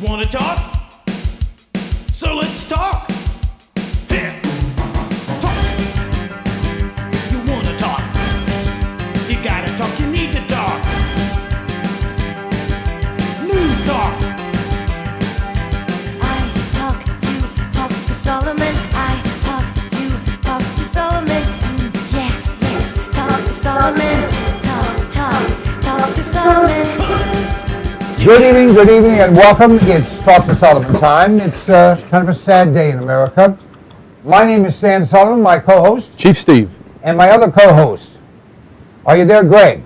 wanna talk? So let's talk. Here. Talk. You wanna talk? You gotta talk, you need to talk. News talk. I talk, you talk to Solomon. I talk, you talk to Solomon. Yeah, let's talk to Solomon. Talk to Solomon. Good evening, and welcome. It's Talk to Solomon time. It's kind of a sad day in America. My name is Stan Solomon, my co-host. Chief Steve. And my other co-host. Are you there, Greg?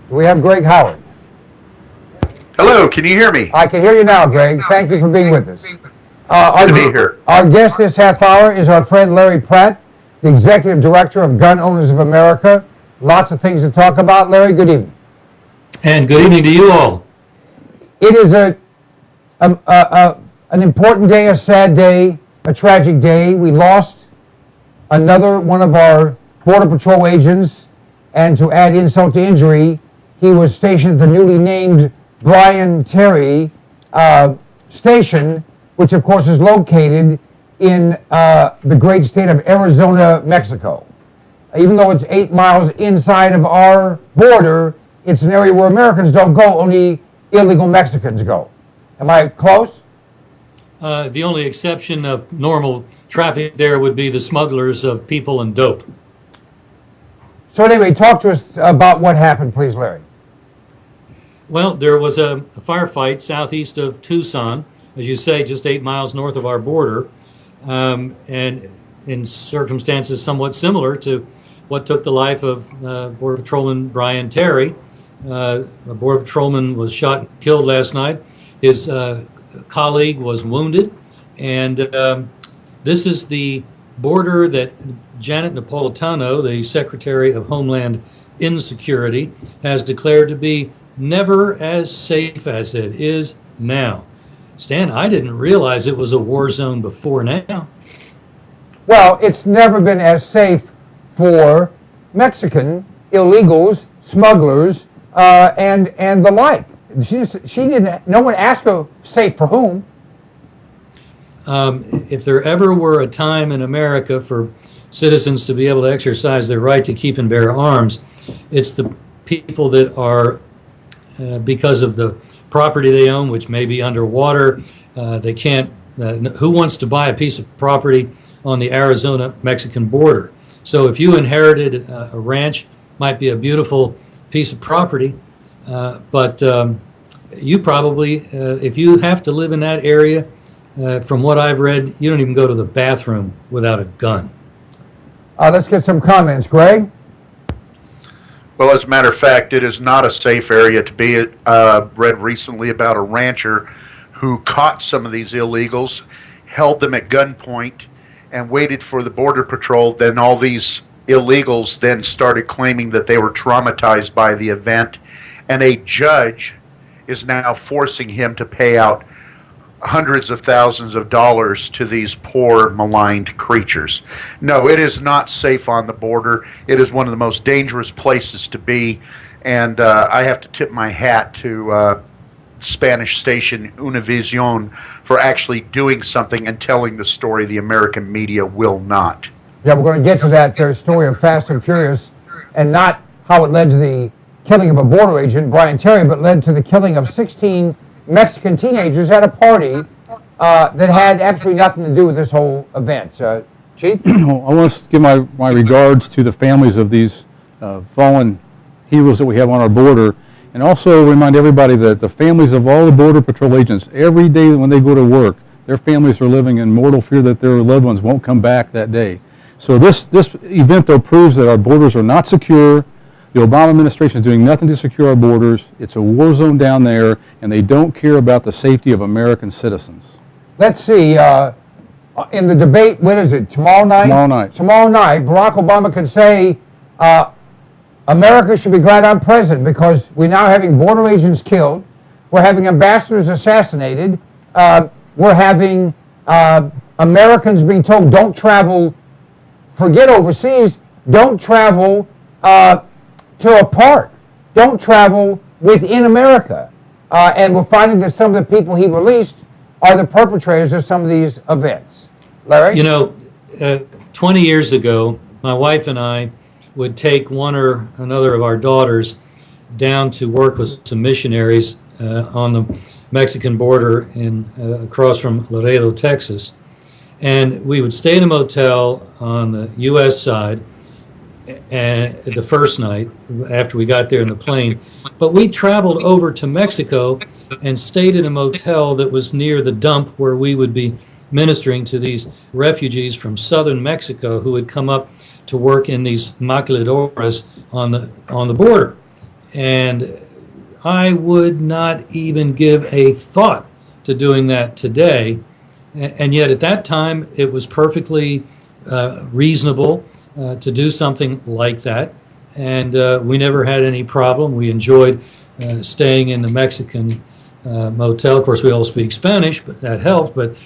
Do we have Greg Howard? Hello, can you hear me? I can hear you now, Greg. Thank you for being with us. Good to be here. Our guest this half hour is our friend Larry Pratt, the Executive Director of Gun Owners of America. Lots of things to talk about. Larry, good evening. And good evening to you all. It is an important day, a sad day, a tragic day. We lost another one of our Border Patrol agents, and to add insult to injury, he was stationed at the newly named Brian Terry Station, which of course is located in the great state of Arizona, Mexico. Even though it's 8 miles inside of our border, it's an area where Americans don't go, only illegal Mexicans go. Am I close? The only exception of normal traffic there would be the smugglers of people and dope. So anyway, talk to us about what happened, please, Larry. Well, there was a firefight southeast of Tucson, as you say, just 8 miles north of our border, and in circumstances somewhat similar to what took the life of Border Patrolman Brian Terry. A Border Patrolman was shot and killed last night. His colleague was wounded, and this is the border that Janet Napolitano, the Secretary of Homeland Insecurity, has declared to be never as safe as it is now. Stan, I didn't realize it was a war zone before now. Well, it's never been as safe for Mexican illegals, smugglers, and the like. She didn't. No one asked her safe for whom. If there ever were a time in America for citizens to be able to exercise their right to keep and bear arms, it's the people that are, because of the property they own, which may be underwater, they can't. Who wants to buy a piece of property on the Arizona-Mexican border? So if you inherited a ranch, might be a beautiful piece of property, but you probably, if you have to live in that area, from what I've read, you don't even go to the bathroom without a gun. Let's get some comments. Greg? Well, as a matter of fact, it is not a safe area to be. Read recently about a rancher who caught some of these illegals, held them at gunpoint, and waited for the Border Patrol. Then all these illegals then started claiming that they were traumatized by the event, and a judge is now forcing him to pay out hundreds of thousands of dollars to these poor, maligned creatures. No, it is not safe on the border. It is one of the most dangerous places to be, and I have to tip my hat to Spanish station Univision for actually doing something and telling the story the American media will not. Yeah, we're going to get to that story of Fast and Furious, and not how it led to the killing of a border agent, Brian Terry, but led to the killing of 16 Mexican teenagers at a party that had absolutely nothing to do with this whole event. Chief? I want to give my regards to the families of these fallen heroes that we have on our border, and also remind everybody that the families of all the Border Patrol agents, every day when they go to work, their families are living in mortal fear that their loved ones won't come back that day. So this event, though, proves that our borders are not secure. The Obama administration is doing nothing to secure our borders. It's a war zone down there, and they don't care about the safety of American citizens. Let's see. In the debate, what is it, tomorrow night? Tomorrow night. Tomorrow night, Barack Obama could say, America should be glad I'm president because we're now having border agents killed. We're having ambassadors assassinated. We're having Americans being told don't travel, forget overseas, don't travel to a park. Don't travel within America. and we're finding that some of the people he released are the perpetrators of some of these events. Larry? You know, 20 years ago, my wife and I would take one or another of our daughters down to work with some missionaries on the Mexican border across from Laredo, Texas. And we would stay in a motel on the U.S. side the first night after we got there in the plane. But we traveled over to Mexico and stayed in a motel that was near the dump where we would be ministering to these refugees from southern Mexico who had come up to work in these maquiladoras on the border. And I would not even give a thought to doing that today. And yet at that time, it was perfectly reasonable to do something like that. And we never had any problem. We enjoyed staying in the Mexican motel. Of course, we all speak Spanish, but that helped. But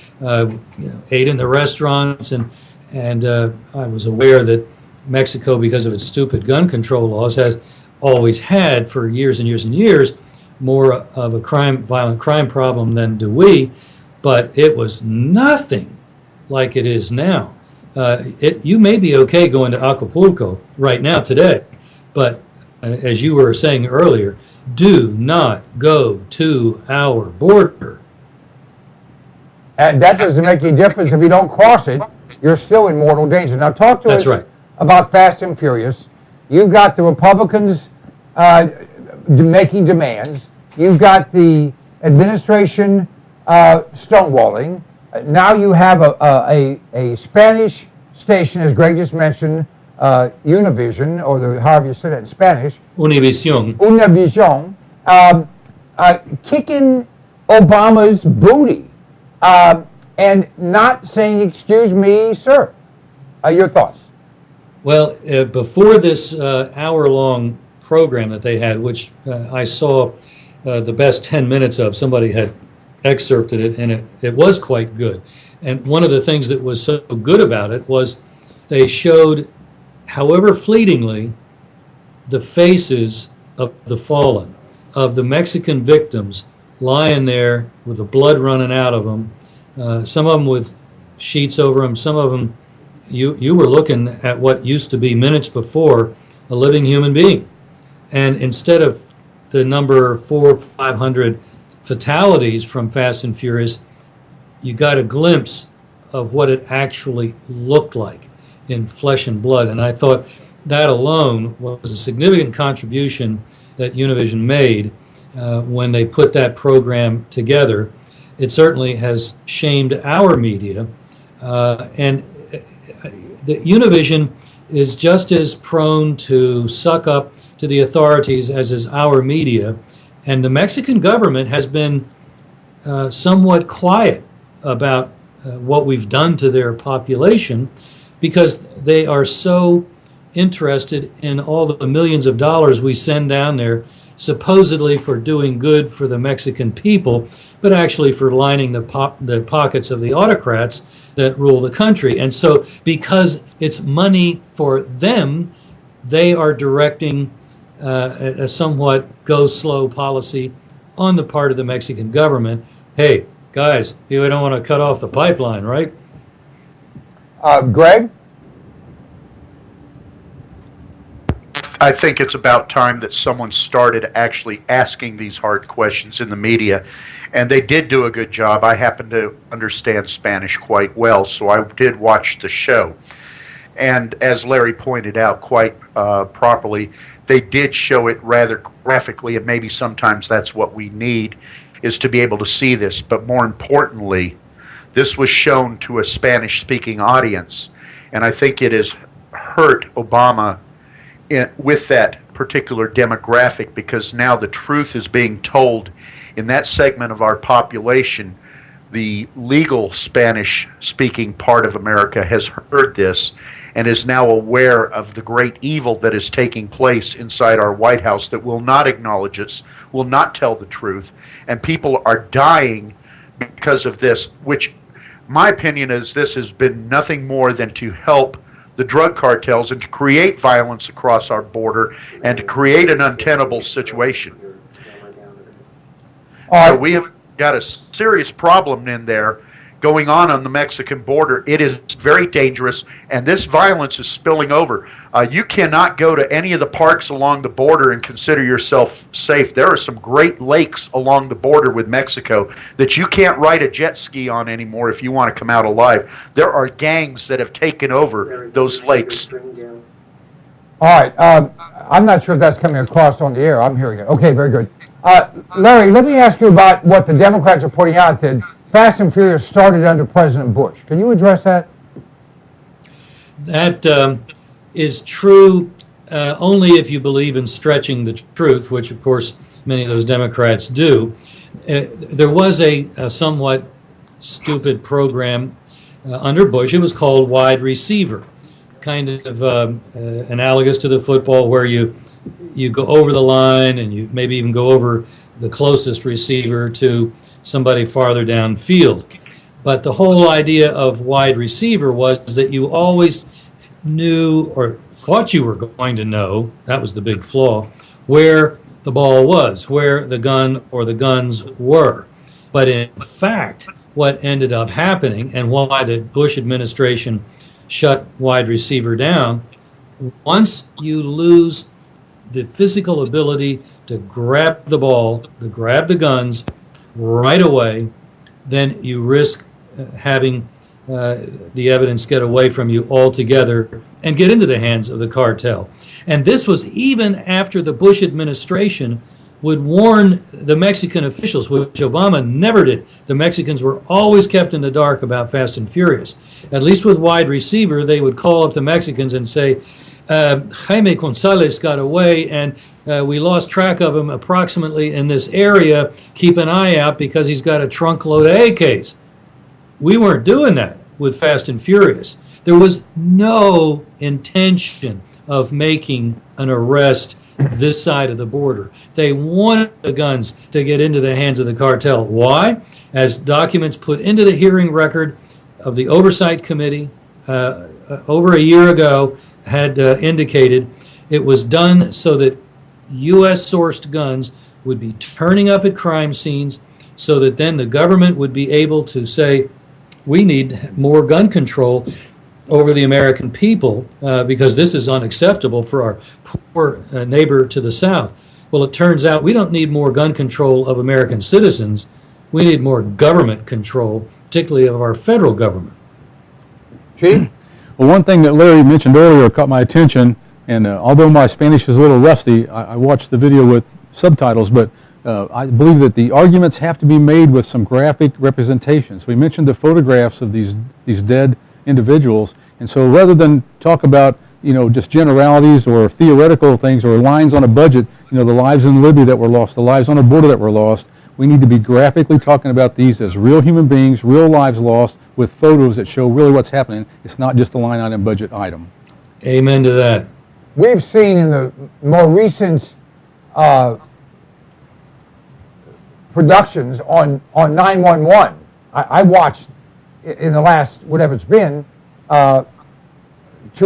ate in the restaurants, and I was aware that Mexico, because of its stupid gun control laws, has always had for years and years and years more of a violent crime problem than do we. But it was nothing like it is now. You may be okay going to Acapulco right now today, but as you were saying earlier, do not go to our border. And that doesn't make any difference if you don't cross it. You're still in mortal danger. Now talk to us about Fast and Furious. You've got the Republicans making demands. You've got the administration stonewalling. Now you have a Spanish station, as Greg just mentioned, Univision, or however you say that in Spanish. Univision. Univision, kicking Obama's booty and not saying, "Excuse me, sir." Your thoughts? Well, before this hour-long program that they had, which I saw the best 10 minutes of, somebody had excerpted it, and it was quite good. And one of the things that was so good about it was they showed, however fleetingly, the faces of the fallen, of the Mexican victims lying there with the blood running out of them, some of them with sheets over them, some of them, you were looking at what used to be minutes before a living human being. And instead of the number 400 or 500 fatalities from Fast and Furious, you got a glimpse of what it actually looked like in flesh and blood. And I thought that alone was a significant contribution that Univision made when they put that program together. It certainly has shamed our media. And the Univision is just as prone to suck up to the authorities as is our media. And the Mexican government has been somewhat quiet about what we've done to their population because they are so interested in all the millions of dollars we send down there, supposedly for doing good for the Mexican people, but actually for lining the pockets of the autocrats that rule the country. And so because it's money for them, they are directing a somewhat go-slow policy on the part of the Mexican government. Hey, guys, you don't want to cut off the pipeline, right? Greg? I think it's about time that someone started actually asking these hard questions in the media, and they did do a good job. I happen to understand Spanish quite well, so I did watch the show. And as Larry pointed out quite properly, they did show it rather graphically, and maybe sometimes that's what we need, is to be able to see this. But more importantly, this was shown to a Spanish-speaking audience, and I think it has hurt Obama with that particular demographic, because now the truth is being told in that segment of our population. The legal Spanish-speaking part of America has heard this and is now aware of the great evil that is taking place inside our White House, that will not acknowledge us, will not tell the truth, and people are dying because of this, which my opinion is this has been nothing more than to help the drug cartels and to create violence across our border and to create an untenable situation. All So right. we have got a serious problem in there going on the Mexican border. It is very dangerous, and this violence is spilling over. You cannot go to any of the parks along the border and consider yourself safe. There are some great lakes along the border with Mexico that you can't ride a jet ski on anymore if you want to come out alive. There are gangs that have taken over those lakes. All right. I'm not sure if that's coming across on the air. I'm hearing it. Okay, very good. Larry, let me ask you about what the Democrats are putting out, that Fast and Furious started under President Bush. Can you address that? That is true only if you believe in stretching the truth, which, of course, many of those Democrats do. There was a somewhat stupid program under Bush. It was called wide receiver, kind of analogous to the football, where you go over the line and you maybe even go over the closest receiver to somebody farther downfield. But the whole idea of wide receiver was that you always knew, or thought you were going to know, that was the big flaw, where the ball was, where the gun or the guns were. But in fact, what ended up happening, and why the Bush administration shut wide receiver down, once you lose the physical ability to grab the ball, to grab the guns right away, then you risk having the evidence get away from you altogether and get into the hands of the cartel. And this was even after the Bush administration would warn the Mexican officials, which Obama never did. The Mexicans were always kept in the dark about Fast and Furious. At least with wide receiver, they would call up the Mexicans and say, Jaime Gonzalez got away and we lost track of him approximately in this area. Keep an eye out because he's got a trunk load of AKs. We weren't doing that with Fast and Furious. There was no intention of making an arrest this side of the border. They wanted the guns to get into the hands of the cartel. Why? As documents put into the hearing record of the Oversight Committee over a year ago had indicated, it was done so that U.S.-sourced guns would be turning up at crime scenes, so that then the government would be able to say, we need more gun control over the American people because this is unacceptable for our poor neighbor to the south. Well, it turns out we don't need more gun control of American citizens. We need more government control, particularly of our federal government. Chief? Well, one thing that Larry mentioned earlier caught my attention, and although my Spanish is a little rusty, I watched the video with subtitles, but I believe that the arguments have to be made with some graphic representations. We mentioned the photographs of these dead individuals, and so rather than talk about just generalities or theoretical things or lines on a budget, the lives in Libya that were lost, the lives on a border that were lost, we need to be graphically talking about these as real human beings, real lives lost, with photos that show really what's happening. It's not just a line item budget item. Amen to that. We've seen in the more recent productions on 911, I watched in the last, whatever it's been, 2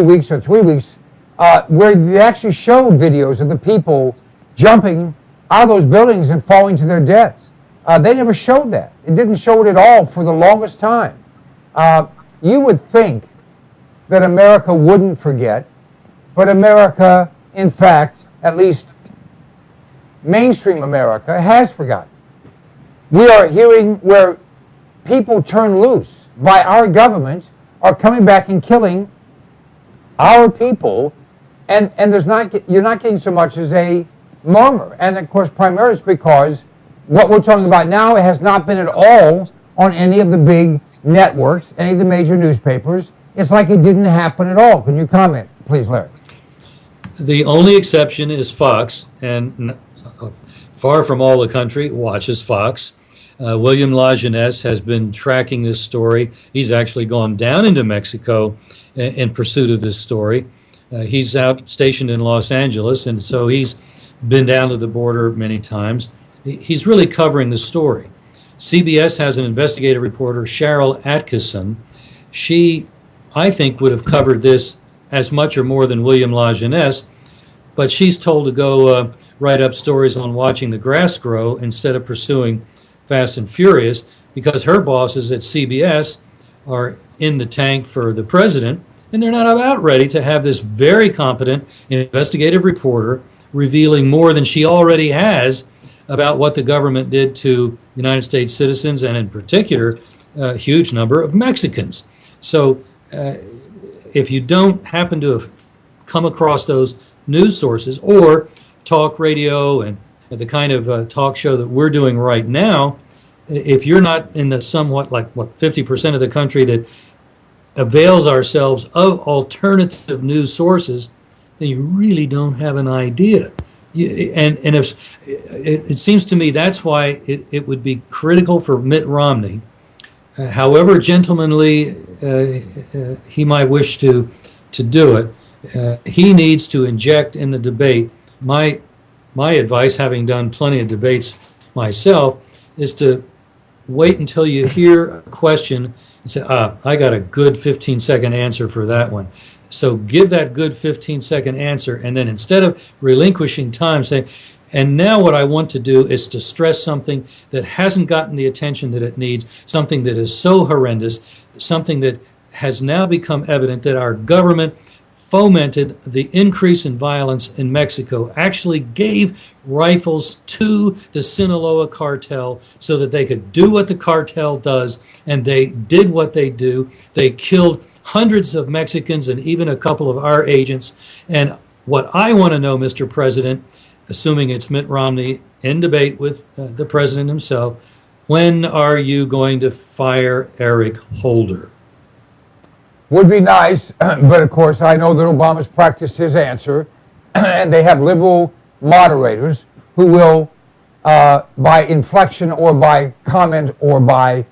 weeks or 3 weeks, where they actually showed videos of the people jumping out of those buildings and falling to their deaths. They never showed that. It didn't show it at all for the longest time. You would think that America wouldn't forget, but America, in fact, at least mainstream America, has forgotten. We are hearing where people turn loose by our government are coming back and killing our people, and you're not getting so much as a murmur. And of course, primarily it's because what we're talking about now has not been at all on any of the big networks, any of the major newspapers. It's like it didn't happen at all. Can you comment, please, Larry? The only exception is Fox, and far from all the country watches Fox. William Lajeunesse has been tracking this story. He's actually gone down into Mexico in pursuit of this story. He's out stationed in Los Angeles, and so he's been down to the border many times. He's really covering the story. CBS has an investigative reporter, Cheryl Atkinson. She, I think, would have covered this as much or more than William Lajeunesse, but she's told to go write up stories on watching the grass grow instead of pursuing Fast and Furious, because her bosses at CBS are in the tank for the president, and they're not about ready to have this very competent investigative reporter revealing more than she already has about what the government did to United States citizens, and in particular, a huge number of Mexicans. So if you don't happen to have come across those news sources or talk radio and the kind of talk show that we're doing right now, if you're not in the somewhat like 50% of the country that avails ourselves of alternative news sources, then you really don't have an idea. And if it seems to me that's why it would be critical for Mitt Romney, however gentlemanly he might wish to do it, he needs to inject in the debate. My advice, having done plenty of debates myself, is to wait until you hear a question and say, I got a good 15-second answer for that one. So give that good 15-second answer, and then instead of relinquishing time, say, and now what I want to do is to stress something that hasn't gotten the attention that it needs, something that is so horrendous, something that has now become evident that our government fomented the increase in violence in Mexico, actually gave rifles to the Sinaloa cartel so that they could do what the cartel does, and they did what they do. They killed hundreds of Mexicans and even a couple of our agents. And what I want to know, Mr. President, assuming it's Mitt Romney in debate with the president himself, when are you going to fire Eric Holder? Would be nice, but of course I know that Obama's practiced his answer, and they have liberal moderators who will, by inflection or by comment or by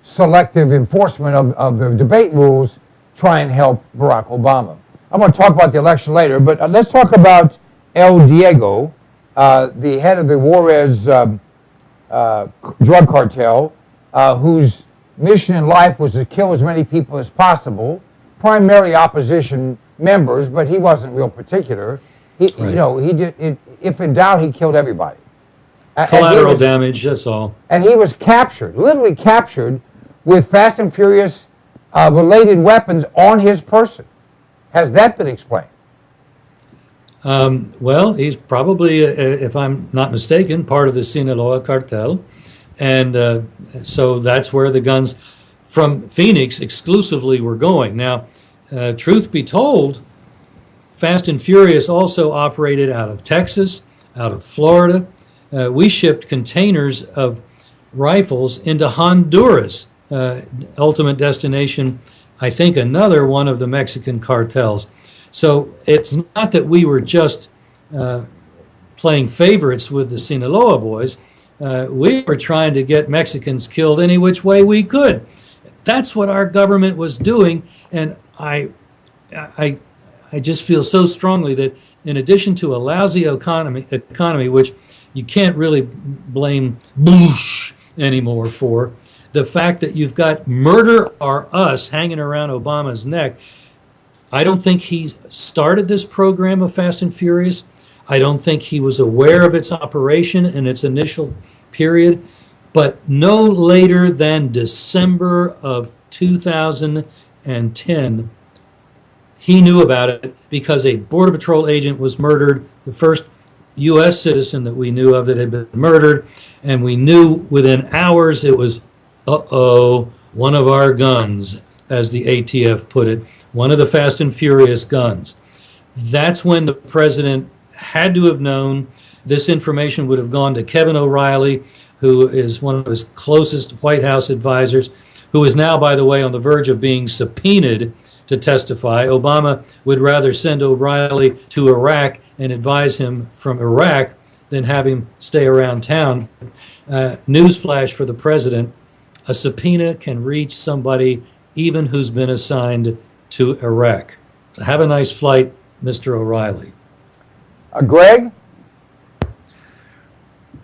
selective enforcement of the debate rules, try and help Barack Obama. I'm going to talk about the election later, but let's talk about El Diego, the head of the Juarez drug cartel, whose mission in life was to kill as many people as possible, primarily opposition members, but he wasn't real particular. He, right. You know, he did. If in doubt, he killed everybody. Collateral damage, that's all. And he was captured, literally captured, with Fast and Furious related weapons on his person. Has that been explained? Well, he's probably, if I'm not mistaken, part of the Sinaloa cartel. And so that's where the guns from Phoenix exclusively were going. Now, truth be told, Fast and Furious also operated out of Texas, out of Florida. We shipped containers of rifles into Honduras, ultimate destination, I think another one of the Mexican cartels. So it's not that we were just playing favorites with the Sinaloa boys. We were trying to get Mexicans killed any which way we could. That's what our government was doing, and I just feel so strongly that in addition to a lousy economy, which you can't really blame Bush anymore for, the fact that you've got murder or us hanging around Obama's neck. I don't think he started this program of Fast and Furious. I don't think he was aware of its operation in its initial period, but no later than December of 2010, he knew about it because a Border Patrol agent was murdered, the first U.S. citizen that we knew of that had been murdered, and we knew within hours it was, one of our guns, as the ATF put it, one of the Fast and Furious guns. That's when the president had to have known. This information would have gone to Kevin O'Reilly, who is one of his closest White House advisors, who is now, by the way, on the verge of being subpoenaed to testify. Obama would rather send O'Reilly to Iraq and advise him from Iraq than have him stay around town. Newsflash for the president, a subpoena can reach somebody even who's been assigned to Iraq. So have a nice flight, Mr. O'Reilly. Greg?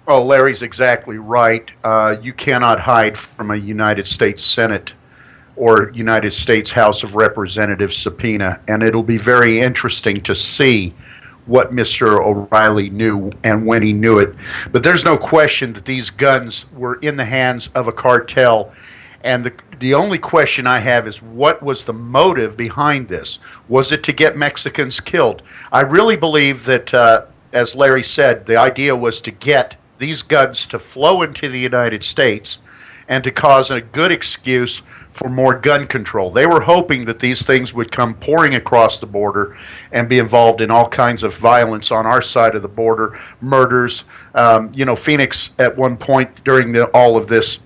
Oh, Larry's exactly right. You cannot hide from a United States Senate or United States House of Representatives subpoena, and it'll be very interesting to see what Mr. O'Reilly knew and when he knew it. But there's no question that these guns were in the hands of a cartel. And the only question I have is, what was the motive behind this? Was it to get Mexicans killed? I really believe that, as Larry said, the idea was to get these guns to flow into the United States and to cause a good excuse for more gun control. They were hoping that these things would come pouring across the border and be involved in all kinds of violence on our side of the border, murders. Phoenix at one point during all of this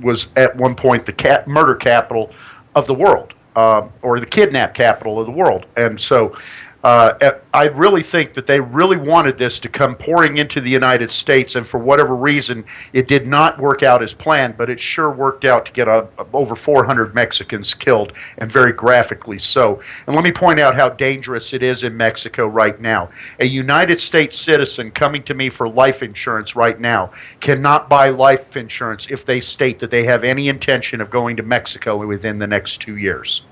was at one point the murder capital of the world, or the kidnap capital of the world. And so I really think that they really wanted this to come pouring into the United States, and for whatever reason, it did not work out as planned, but it sure worked out to get over 400 Mexicans killed, and very graphically so. And let me point out how dangerous it is in Mexico right now. A United States citizen coming to me for life insurance right now cannot buy life insurance if they state that they have any intention of going to Mexico within the next 2 years.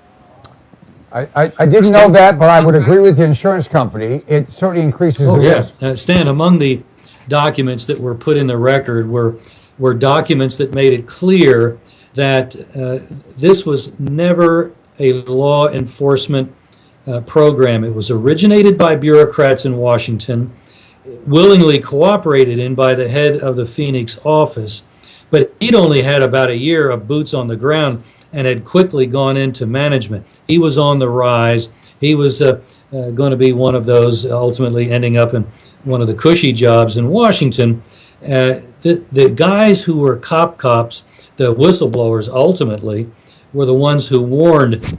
I didn't know that, but I would agree with the insurance company. It certainly increases the risk. Stan, among the documents that were put in the record were documents that made it clear that this was never a law enforcement program. It was originated by bureaucrats in Washington, willingly cooperated in by the head of the Phoenix office, but he'd only had about a year of boots on the ground and had quickly gone into management. He was on the rise. He was going to be one of those, ultimately ending up in one of the cushy jobs in Washington. The guys who were cops, the whistleblowers ultimately, were the ones who warned,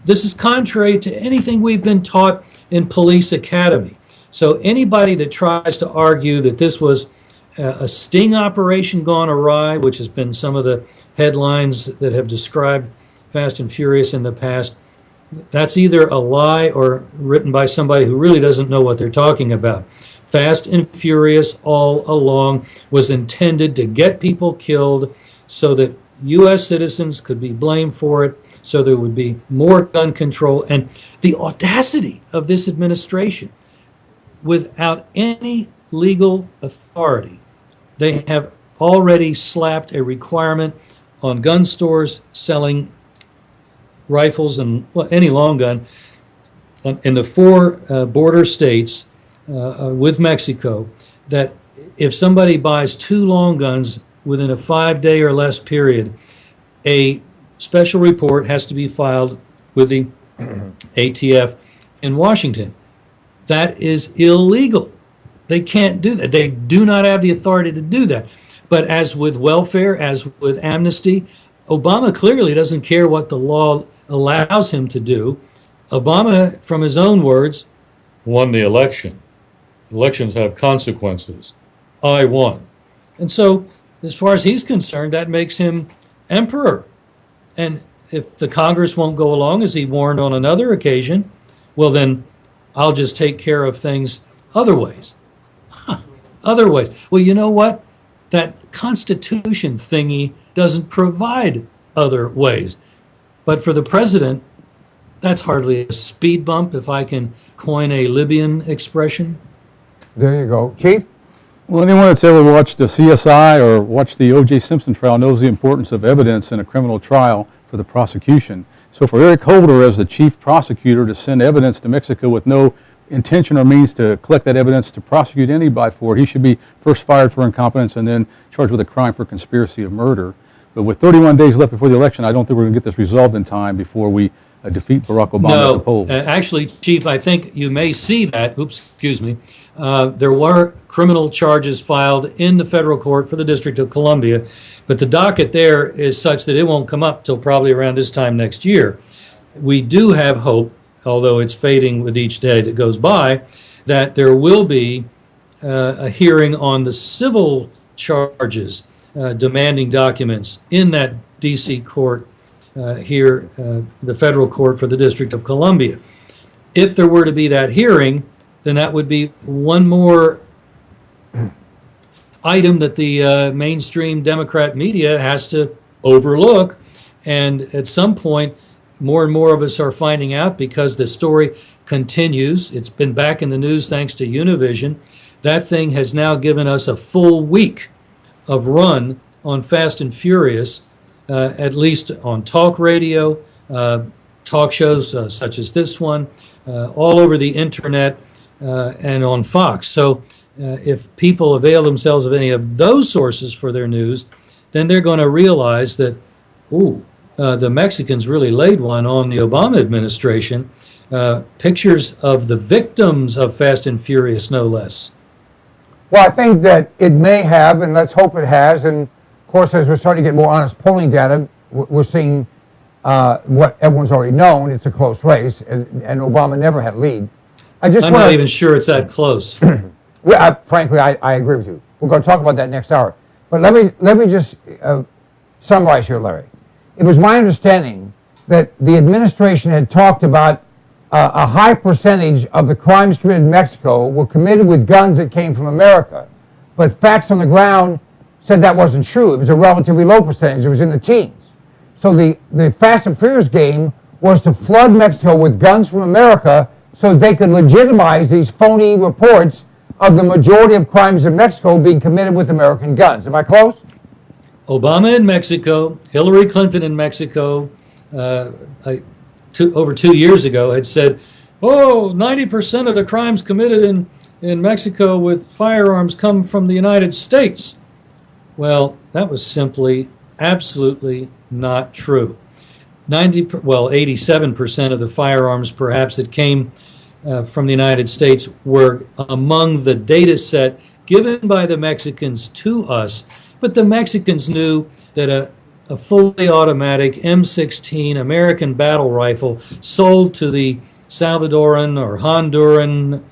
this is contrary to anything we've been taught in police academy. So anybody that tries to argue that this was a sting operation gone awry, which has been some of the headlines that have described Fast and Furious in the past, that's either a lie or written by somebody who really doesn't know what they're talking about. Fast and Furious all along was intended to get people killed so that U.S. citizens could be blamed for it, so there would be more gun control. And the audacity of this administration, without any legal authority, they have already slapped a requirement on gun stores selling rifles and any long gun in the 4 border states with Mexico, that if somebody buys 2 long guns within a 5-day or less period, a special report has to be filed with the ATF in Washington. That is illegal. They can't do that. They do not have the authority to do that. But as with welfare, as with amnesty, Obama clearly doesn't care what the law allows him to do. Obama, from his own words, won the election. Elections have consequences. I won. And so, as far as he's concerned, that makes him emperor. And if the Congress won't go along, as he warned on another occasion, well then, I'll just take care of things other ways. Other ways. Well, you know what? That Constitution thingy doesn't provide other ways. But for the president, that's hardly a speed bump, if I can coin a Libyan expression. There you go. Chief? Well, anyone that's ever watched a CSI or watched the O.J. Simpson trial knows the importance of evidence in a criminal trial for the prosecution. So for Eric Holder, as the chief prosecutor, to send evidence to Mexico with no intention or means to collect that evidence to prosecute anybody for it, he should be first fired for incompetence and then charged with a crime for conspiracy of murder. But with 31 days left before the election, I don't think we're going to get this resolved in time before we defeat Barack Obama at the polls. Actually, Chief, I think you may see that. Excuse me. There were criminal charges filed in the federal court for the District of Columbia, but the docket there is such that it won't come up till probably around this time next year. We do have hope, although it's fading with each day that goes by, that there will be a hearing on the civil charges demanding documents in that D.C. court here, the federal court for the District of Columbia. If there were to be that hearing, then that would be one more item that the mainstream Democrat media has to overlook. And at some point, more and more of us are finding out, because the story continues. It's been back in the news thanks to Univision. That thing has now given us a full week of run on Fast and Furious, at least on talk radio, talk shows such as this one, all over the internet, and on Fox. So if people avail themselves of any of those sources for their news, then they're going to realize that, the Mexicans really laid one on the Obama administration. Pictures of the victims of Fast and Furious, no less. Well, I think that it may have, and let's hope it has. And of course, as we're starting to get more honest polling data, we're seeing what everyone's already known. It's a close race, and Obama never had a lead. I'm not even sure it's that close. Frankly, I agree with you. We're going to talk about that next hour. But let me just summarize here, Larry. It was my understanding that the administration had talked about a high percentage of the crimes committed in Mexico were committed with guns that came from America. But facts on the ground said that wasn't true. It was a relatively low percentage. It was in the teens. So the Fast and Furious game was to flood Mexico with guns from America so they could legitimize these phony reports of the majority of crimes in Mexico being committed with American guns. Am I close? Obama in Mexico, Hillary Clinton in Mexico, over 2 years ago had said, 90% of the crimes committed in Mexico with firearms come from the United States. Well, that was simply absolutely not true. 87% of the firearms perhaps that came from the United States were among the data set given by the Mexicans to us. But the Mexicans knew that a fully automatic M16 American battle rifle sold to the Salvadoran or Honduran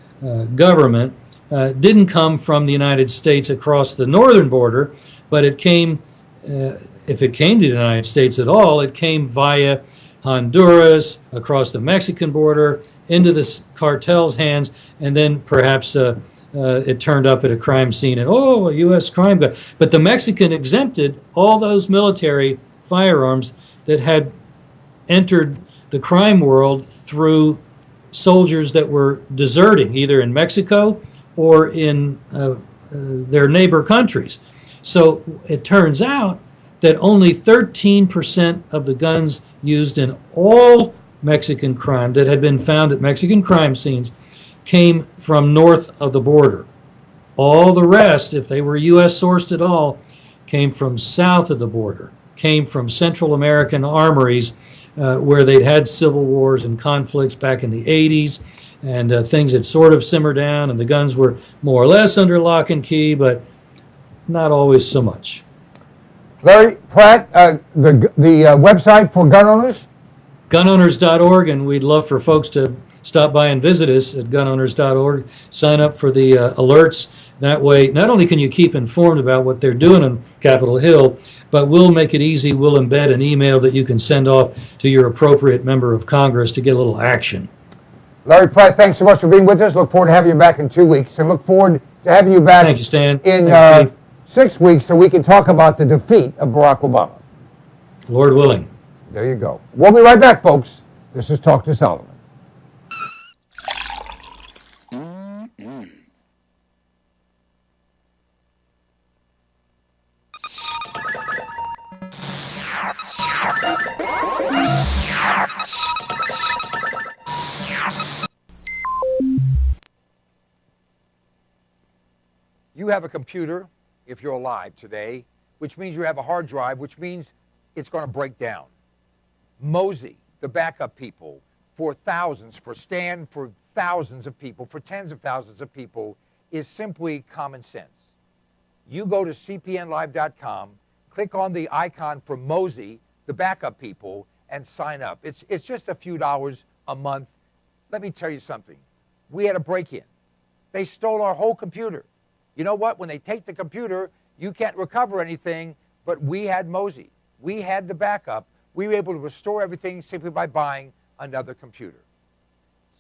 government didn't come from the United States across the northern border, but it came, if it came to the United States at all, it came via Honduras, across the Mexican border, into the cartel's hands, and then perhaps it turned up at a crime scene and, a U.S. crime gun. But the Mexican exempted all those military firearms that had entered the crime world through soldiers that were deserting, either in Mexico or in their neighbor countries. So it turns out that only 13% of the guns used in all Mexican crime that had been found at Mexican crime scenes came from north of the border. All the rest, if they were U.S. sourced at all, came from south of the border, came from Central American armories where they'd had civil wars and conflicts back in the 80s, and things had sort of simmered down, and the guns were more or less under lock and key, but not always so much. Larry, Pratt, the website for gun owners? Gunowners.org, and we'd love for folks to stop by and visit us at gunowners.org. Sign up for the alerts. That way, not only can you keep informed about what they're doing on Capitol Hill, but we'll make it easy. We'll embed an email that you can send off to your appropriate member of Congress to get a little action. Larry Pratt, thanks so much for being with us. Look forward to having you back in 2 weeks, and look forward to having you back Thank you, Stan. in 6 weeks so we can talk about the defeat of Barack Obama. Lord willing. There you go. We'll be right back, folks. This is Talk to Solomon. You have a computer, if you're alive today, which means you have a hard drive, which means it's going to break down. Mosey, the backup people, for thousands, for Stan, for thousands of people, for tens of thousands of people, is simply common sense. You go to cpnlive.com, click on the icon for Mosey, the backup people, and sign up. It's just a few dollars a month. Let me tell you something. We had a break-in. They stole our whole computer. You know what? When they take the computer, you can't recover anything, but we had Mosey. We had the backup. We were able to restore everything simply by buying another computer.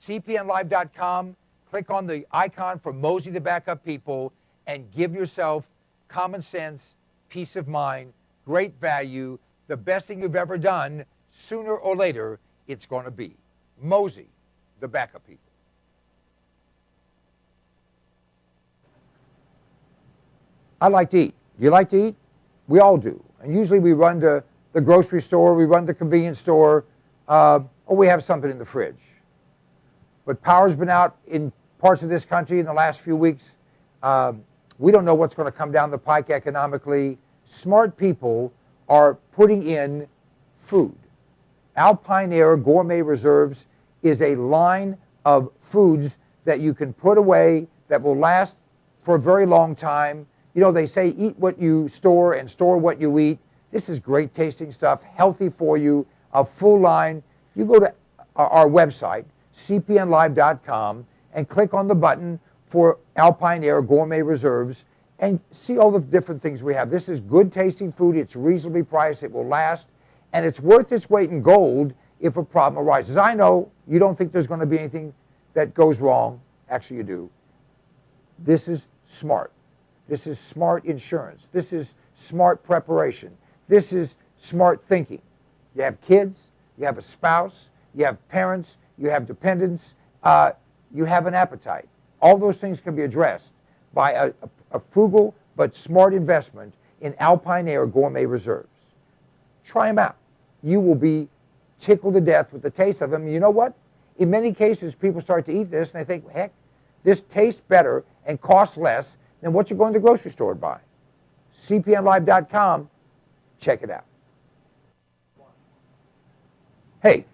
cpnlive.com, click on the icon for Mosey, the backup people, and give yourself common sense, peace of mind, great value, the best thing you've ever done. Sooner or later, it's going to be Mosey, the backup people. I like to eat. You like to eat? We all do. And usually we run to the grocery store, we run to the convenience store, or we have something in the fridge. But power's been out in parts of this country in the last few weeks. We don't know what's going to come down the pike economically. Smart people are putting in food. Alpine Air Gourmet Reserves is a line of foods that you can put away that will last for a very long time. You know, they say eat what you store and store what you eat. This is great tasting stuff, healthy for you, a full line. You go to our website, cpnlive.com, and click on the button for Alpine Air Gourmet Reserves and see all the different things we have. This is good tasting food. It's reasonably priced. It will last. And it's worth its weight in gold if a problem arises. I know you don't think there's going to be anything that goes wrong. Actually, you do. This is smart. This is smart insurance. This is smart preparation. This is smart thinking. You have kids, you have a spouse, you have parents, you have dependents, you have an appetite. All those things can be addressed by a frugal but smart investment in Alpine Air Gourmet Reserves. Try them out. You will be tickled to death with the taste of them. You know what? In many cases, people start to eat this and they think, heck, this tastes better and costs less than what you're going to the grocery store to buy. cpnlive.com, check it out. Hey,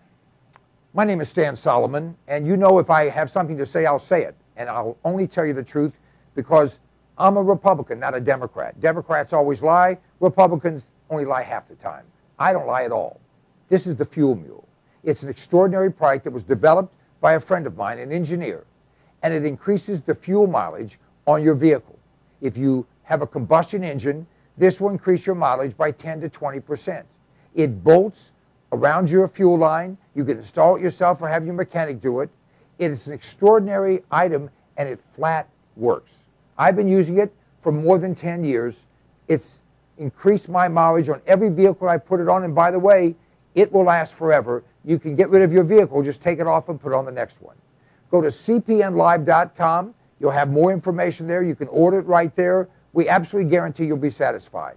my name is Stan Solomon, and you know if I have something to say, I'll say it. And I'll only tell you the truth because I'm a Republican, not a Democrat. Democrats always lie. Republicans only lie half the time. I don't lie at all. This is the Fuel Mule. It's an extraordinary product that was developed by a friend of mine, an engineer, and it increases the fuel mileage on your vehicle. If you have a combustion engine, this will increase your mileage by 10 to 20%. It bolts around your fuel line. You can install it yourself or have your mechanic do it. It is an extraordinary item, and it flat works. I've been using it for more than 10 years. It's increased my mileage on every vehicle I put it on, and by the way, it will last forever. You can get rid of your vehicle, just take it off and put on the next one. Go to cpnlive.com. You'll have more information there. You can order it right there. We absolutely guarantee you'll be satisfied.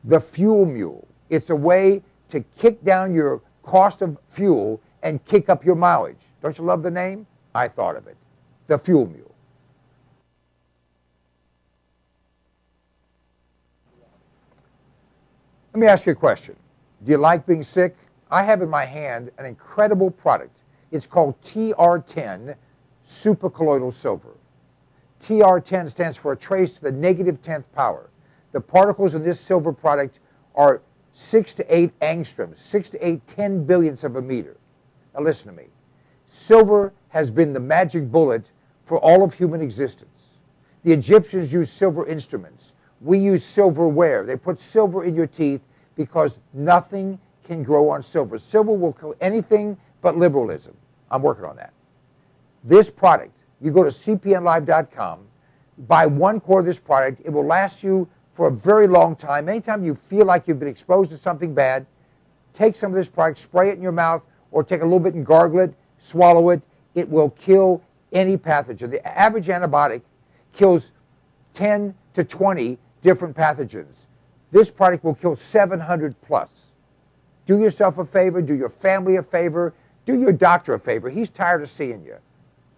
The Fuel Mule. It's a way to kick down your cost of fuel and kick up your mileage. Don't you love the name? I thought of it. The Fuel Mule. Let me ask you a question. Do you like being sick? I have in my hand an incredible product. It's called TR10 Supercolloidal Silver. TR10 stands for a trace to the negative 10th power. The particles in this silver product are 6 to 8 angstroms, 6 to 8 10 billionths of a meter. Now listen to me. Silver has been the magic bullet for all of human existence. The Egyptians used silver instruments. We use silverware. They put silver in your teeth because nothing can grow on silver. Silver will kill anything but liberalism. I'm working on that. This product, you go to cpnlive.com, buy 1 quart of this product. It will last you for a very long time. Anytime you feel like you've been exposed to something bad, take some of this product, spray it in your mouth, or take a little bit and gargle it, swallow it. It will kill any pathogen. The average antibiotic kills 10 to 20 different pathogens. This product will kill 700 plus. Do yourself a favor, do your family a favor, do your doctor a favor. He's tired of seeing you.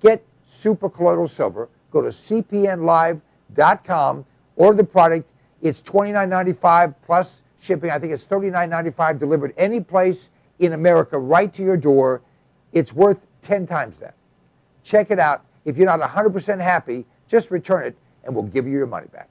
Get Supercolloidal Silver. Go to cpnlive.com, order the product. It's $29.95 plus shipping. I think it's $39.95 delivered any place in America right to your door. It's worth 10 times that. Check it out. If you're not 100% happy, just return it and we'll give you your money back.